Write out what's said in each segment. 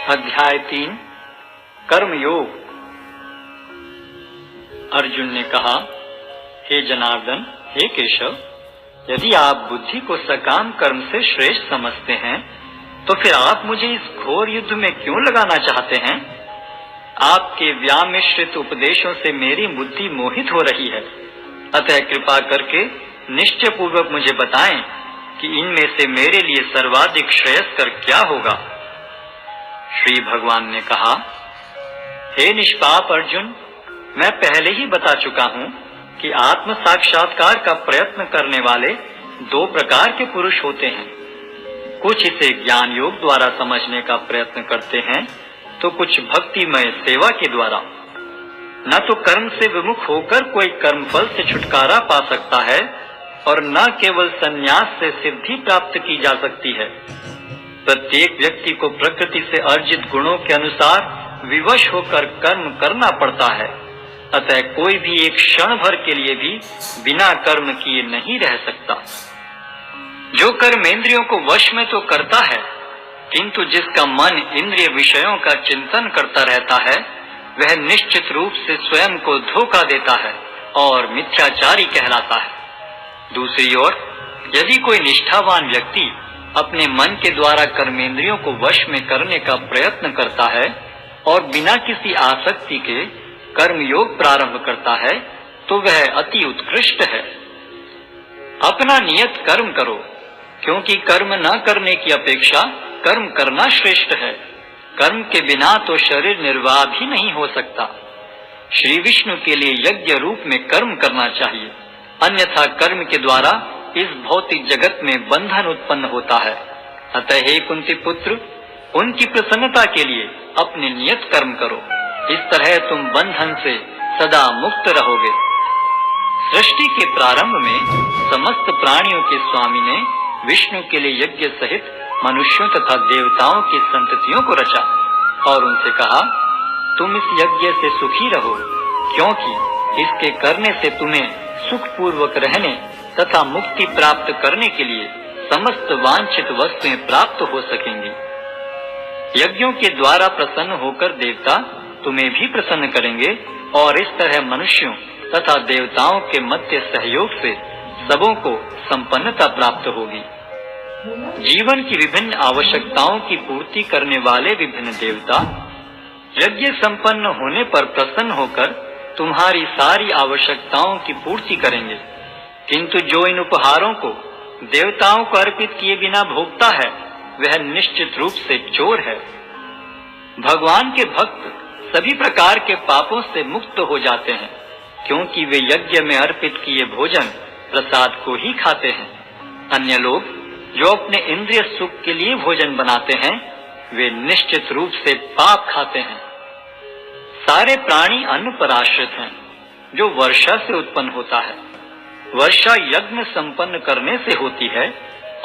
अध्याय 3 कर्मयोग। अर्जुन ने कहा, हे जनार्दन, हे केशव, यदि आप बुद्धि को सकाम कर्म से श्रेष्ठ समझते हैं तो फिर आप मुझे इस घोर युद्ध में क्यों लगाना चाहते हैं? आपके व्यामिश्रित उपदेशों से मेरी बुद्धि मोहित हो रही है, अतः कृपा करके निश्चय पूर्वक मुझे बताएं कि इनमें से मेरे लिए सर्वाधिक श्रेयस्कर क्या होगा। श्री भगवान ने कहा, हे निष्पाप अर्जुन, मैं पहले ही बता चुका हूँ कि आत्म साक्षात्कार का प्रयत्न करने वाले दो प्रकार के पुरुष होते हैं। कुछ इसे ज्ञान योग द्वारा समझने का प्रयत्न करते हैं तो कुछ भक्तिमय सेवा के द्वारा। न तो कर्म से विमुख होकर कोई कर्मफल से छुटकारा पा सकता है और न केवल संन्यास से सिद्धि प्राप्त की जा सकती है। प्रत्येक व्यक्ति को प्रकृति से अर्जित गुणों के अनुसार विवश होकर कर्म करना पड़ता है, अतः कोई भी एक क्षण भर के लिए भी बिना कर्म किए नहीं रह सकता। जो कर्मेंद्रियों को वश में तो करता है, किंतु जिसका मन इंद्रिय विषयों का चिंतन करता रहता है, वह निश्चित रूप से स्वयं को धोखा देता है और मिथ्याचारी कहलाता है। दूसरी ओर, यदि कोई निष्ठावान व्यक्ति अपने मन के द्वारा कर्मेंद्रियों को वश में करने का प्रयत्न करता है और बिना किसी आसक्ति के कर्म योग प्रारंभ करता है, तो वह अति उत्कृष्ट है। अपना नियत कर्म करो, क्योंकि कर्म न करने की अपेक्षा कर्म करना श्रेष्ठ है। कर्म के बिना तो शरीर निर्वाह भी नहीं हो सकता। श्री विष्णु के लिए यज्ञ रूप में कर्म करना चाहिए, अन्यथा कर्म के द्वारा इस भौतिक जगत में बंधन उत्पन्न होता है। अतः हे कुंती पुत्र, उनकी प्रसन्नता के लिए अपने नियत कर्म करो, इस तरह तुम बंधन से सदा मुक्त रहोगे। सृष्टि के प्रारंभ में समस्त प्राणियों के स्वामी ने विष्णु के लिए यज्ञ सहित मनुष्यों तथा देवताओं की संततियों को रचा और उनसे कहा, तुम इस यज्ञ से सुखी रहो, क्योंकि इसके करने से तुम्हें सुख पूर्वक रहने तथा मुक्ति प्राप्त करने के लिए समस्त वांछित वस्तुएं प्राप्त हो सकेंगी। यज्ञों के द्वारा प्रसन्न होकर देवता तुम्हें भी प्रसन्न करेंगे और इस तरह मनुष्यों तथा देवताओं के मध्य सहयोग से सबों को संपन्नता प्राप्त होगी। जीवन की विभिन्न आवश्यकताओं की पूर्ति करने वाले विभिन्न देवता यज्ञ संपन्न होने पर प्रसन्न होकर तुम्हारी सारी आवश्यकताओं की पूर्ति करेंगे, किंतु जो इन उपहारों को देवताओं को अर्पित किए बिना भोगता है, वह निश्चित रूप से चोर है। भगवान के भक्त सभी प्रकार के पापों से मुक्त हो जाते हैं, क्योंकि वे यज्ञ में अर्पित किए भोजन प्रसाद को ही खाते हैं। अन्य लोग जो अपने इंद्रिय सुख के लिए भोजन बनाते हैं, वे निश्चित रूप से पाप खाते हैं। सारे प्राणी अन्न पर आश्रित हैं, जो वर्षा से उत्पन्न होता है। वर्षा यज्ञ संपन्न करने से होती है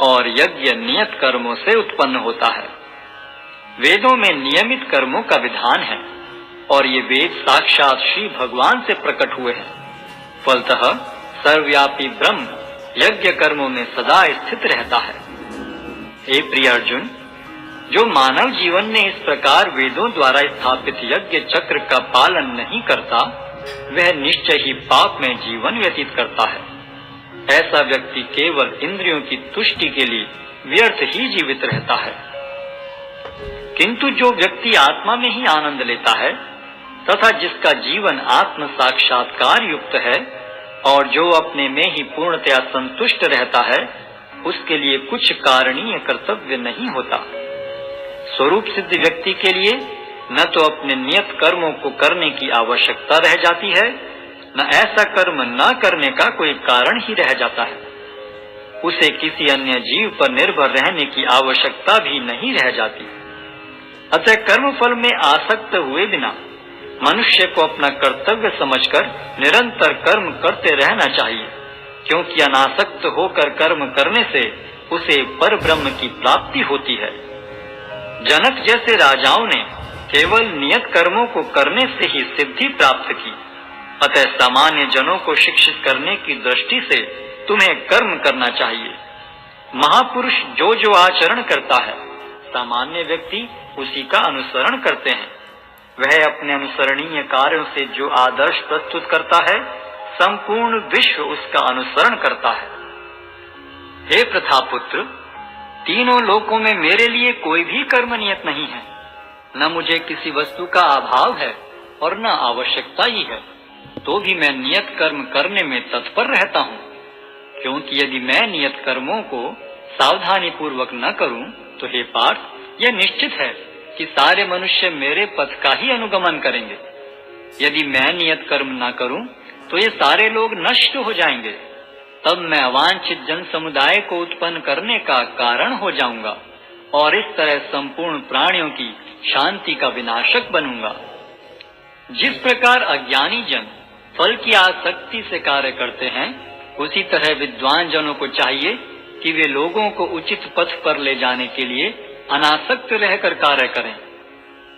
और यज्ञ नियत कर्मों से उत्पन्न होता है। वेदों में नियमित कर्मों का विधान है और ये वेद साक्षात श्री भगवान से प्रकट हुए हैं। फलतः सर्वव्यापी ब्रह्म यज्ञ कर्मों में सदा स्थित रहता है। हे प्रिय अर्जुन, जो मानव जीवन में इस प्रकार वेदों द्वारा स्थापित यज्ञ चक्र का पालन नहीं करता, वह निश्चय ही पाप में जीवन व्यतीत करता है। ऐसा व्यक्ति केवल इंद्रियों की तुष्टि के लिए व्यर्थ ही जीवित रहता है। किंतु जो व्यक्ति आत्मा में ही आनंद लेता है तथा जिसका जीवन आत्म साक्षात्कार युक्त है और जो अपने में ही पूर्णतया संतुष्ट रहता है, उसके लिए कुछ कारणीय कर्तव्य नहीं होता। स्वरूप सिद्ध व्यक्ति के लिए न तो अपने नियत कर्मों को करने की आवश्यकता रह जाती है, न ऐसा कर्म न करने का कोई कारण ही रह जाता है। उसे किसी अन्य जीव पर निर्भर रहने की आवश्यकता भी नहीं रह जाती। अतः कर्म फल में आसक्त हुए बिना मनुष्य को अपना कर्तव्य समझकर निरंतर कर्म करते रहना चाहिए, क्योंकि अनासक्त होकर कर्म करने से उसे पर ब्रह्म की प्राप्ति होती है। जनक जैसे राजाओं ने केवल नियत कर्मों को करने से ही सिद्धि प्राप्त की, अतः सामान्य जनों को शिक्षित करने की दृष्टि से तुम्हें कर्म करना चाहिए। महापुरुष जो जो आचरण करता है सामान्य व्यक्ति उसी का अनुसरण करते हैं। वह अपने अनुसरणीय कार्यों से जो आदर्श प्रस्तुत करता है, संपूर्ण विश्व उसका अनुसरण करता है। हे प्रथापुत्र, तीनों लोकों में मेरे लिए कोई भी कर्म नियत नहीं है। न मुझे किसी वस्तु का अभाव है और न आवश्यकता ही है, तो भी मैं नियत कर्म करने में तत्पर रहता हूँ। क्योंकि यदि मैं नियत कर्मों को सावधानी पूर्वक न करूं, तो हे पार्थ, यह निश्चित है कि सारे मनुष्य मेरे पथ का ही अनुगमन करेंगे। यदि मैं नियत कर्म न करूं, तो ये सारे लोग नष्ट हो जाएंगे। तब मैं अवांछित जन समुदाय को उत्पन्न करने का कारण हो जाऊंगा और इस तरह संपूर्ण प्राणियों की शांति का विनाशक बनूंगा। जिस प्रकार अज्ञानी जन फल की आसक्ति से कार्य करते हैं, उसी तरह विद्वान जनों को चाहिए कि वे लोगों को उचित पथ पर ले जाने के लिए अनासक्त रहकर कार्य करें।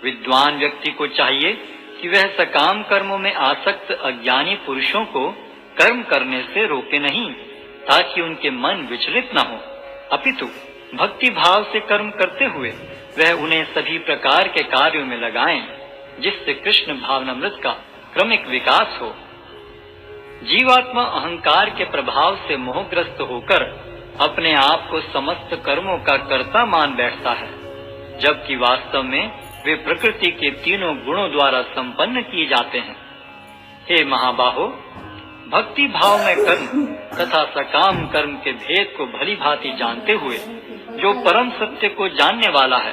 विद्वान व्यक्ति को चाहिए कि वह सकाम कर्मों में आसक्त अज्ञानी पुरुषों को कर्म करने से रोके नहीं, ताकि उनके मन विचलित न हो, अपितु भक्ति भाव से कर्म करते हुए वह उन्हें सभी प्रकार के कार्यों में लगाएं, जिससे कृष्ण भावनामृत का क्रमिक विकास हो। जीवात्मा अहंकार के प्रभाव से मोहग्रस्त होकर अपने आप को समस्त कर्मों का कर्ता मान बैठता है, जबकि वास्तव में वे प्रकृति के तीनों गुणों द्वारा संपन्न किए जाते हैं। हे महाबाहो, भक्ति भाव में कर्म तथा सकाम कर्म के भेद को भली भांति जानते हुए जो परम सत्य को जानने वाला है,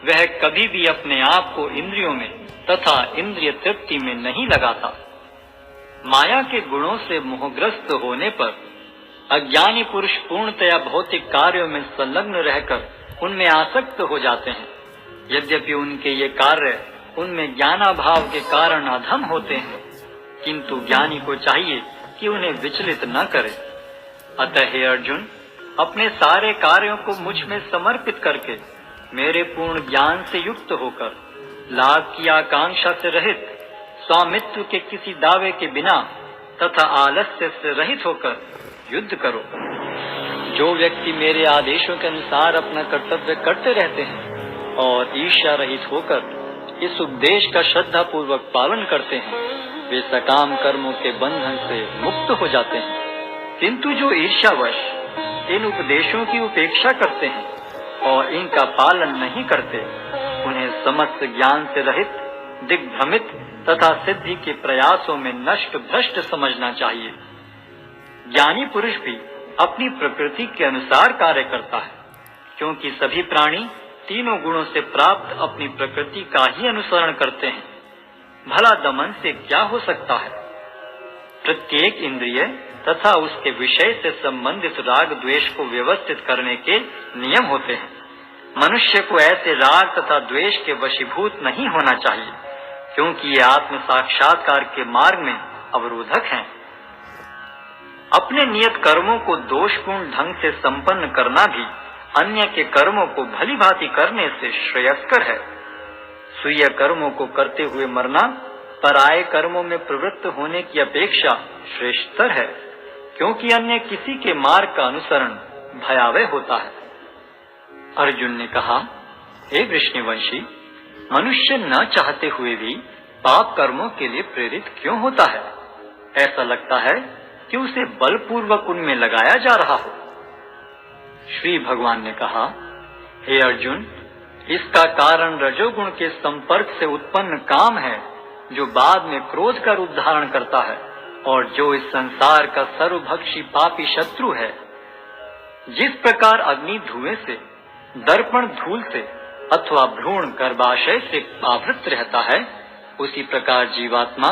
वह कभी भी अपने आप को इंद्रियों में तथा इंद्रिय तृप्ति में नहीं लगाता। माया के गुणों से मोहग्रस्त होने पर अज्ञानी पुरुष पूर्णतया भौतिक कार्यों में संलग्न रहकर उनमें आसक्त हो जाते हैं। यद्यपि उनके ये कार्य उनमें ज्ञानाभाव के कारण अधम होते हैं, किंतु ज्ञानी को चाहिए कि उन्हें विचलित न करे। अतः हे अर्जुन, अपने सारे कार्यों को मुझ में समर्पित करके मेरे पूर्ण ज्ञान से युक्त होकर लाभ की आकांक्षा से रहित, स्वामित्व के किसी दावे के बिना तथा आलस्य से रहित होकर युद्ध करो। जो व्यक्ति मेरे आदेशों के अनुसार अपना कर्तव्य करते रहते हैं और ईर्ष्या रहित होकर इस उपदेश का श्रद्धा पूर्वक पालन करते हैं, वे सकाम कर्मों के बंधन से मुक्त हो जाते हैं। किंतु जो ईर्ष्यावश इन उपदेशों की उपेक्षा करते हैं और इनका पालन नहीं करते, उन्हें समस्त ज्ञान से रहित, दिग्भ्रमित तथा सिद्धि के प्रयासों में नष्ट भ्रष्ट समझना चाहिए। ज्ञानी पुरुष भी अपनी प्रकृति के अनुसार कार्य करता है, क्योंकि सभी प्राणी तीनों गुणों से प्राप्त अपनी प्रकृति का ही अनुसरण करते हैं। भला दमन से क्या हो सकता है? प्रत्येक इंद्रिय तथा उसके विषय से संबंधित राग द्वेष को व्यवस्थित करने के नियम होते हैं। मनुष्य को ऐसे राग तथा द्वेष के वशीभूत नहीं होना चाहिए, क्योंकि ये आत्म साक्षात्कार के मार्ग में अवरोधक हैं। अपने नियत कर्मों को दोषपूर्ण ढंग से संपन्न करना भी अन्य के कर्मों को भली भांति करने से श्रेयस्कर है। स्वीय कर्मों को करते हुए मरना पराये कर्मों में प्रवृत्त होने की अपेक्षा श्रेष्ठतर है, क्योंकि अन्य किसी के मार्ग का अनुसरण भयावह होता है। अर्जुन ने कहा, हे वृष्णिवंशी, मनुष्य न चाहते हुए भी पाप कर्मों के लिए प्रेरित क्यों होता है? ऐसा लगता है कि उसे बलपूर्वक उनमें लगाया जा रहा हो। श्री भगवान ने कहा, हे अर्जुन, इसका कारण रजोगुण के संपर्क से उत्पन्न काम है, जो बाद में क्रोध का रूप धारण करता है और जो इस संसार का सर्वभक्षी पापी शत्रु है। जिस प्रकार अग्नि धुएं से, दर्पण धूल से अथवा भ्रूण गर्भाशय से आवृत रहता है, उसी प्रकार जीवात्मा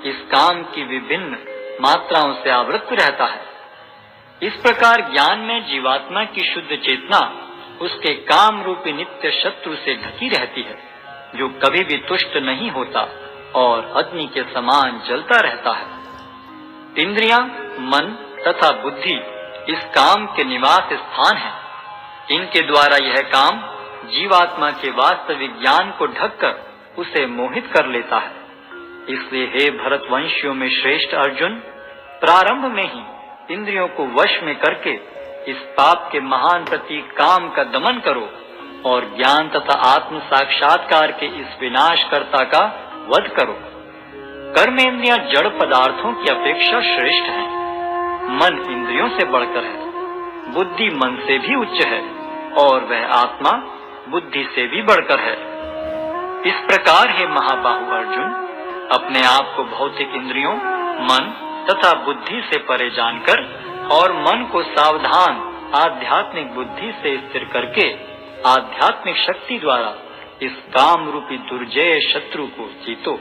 इस काम की विभिन्न मात्राओं से आवृत रहता है। इस प्रकार ज्ञान में जीवात्मा की शुद्ध चेतना उसके काम रूपी नित्य शत्रु से ढकी रहती है, जो कभी भी तुष्ट नहीं होता और अग्नि के समान जलता रहता है। इंद्रियां, मन तथा बुद्धि इस काम के निवास स्थान हैं। इनके द्वारा यह काम जीवात्मा के वास्तविक ज्ञान को ढककर उसे मोहित कर लेता है। इसलिए हे भरतवंशियों में श्रेष्ठ अर्जुन, प्रारंभ में ही इंद्रियों को वश में करके इस पाप के महान प्रतीक काम का दमन करो और ज्ञान तथा आत्म साक्षात्कार के इस विनाशकर्ता का वध करो। कर्मेंद्रियां जड़ पदार्थों की अपेक्षा श्रेष्ठ हैं। मन इंद्रियों से बढ़कर है, बुद्धि मन से भी उच्च है और वह आत्मा बुद्धि से भी बढ़कर है। इस प्रकार हे महाबाहु अर्जुन, अपने आप को भौतिक इंद्रियों, मन तथा बुद्धि से परे जानकर और मन को सावधान आध्यात्मिक बुद्धि से स्थिर करके आध्यात्मिक शक्ति द्वारा इस काम रूपी दुर्जय शत्रु को जीतो।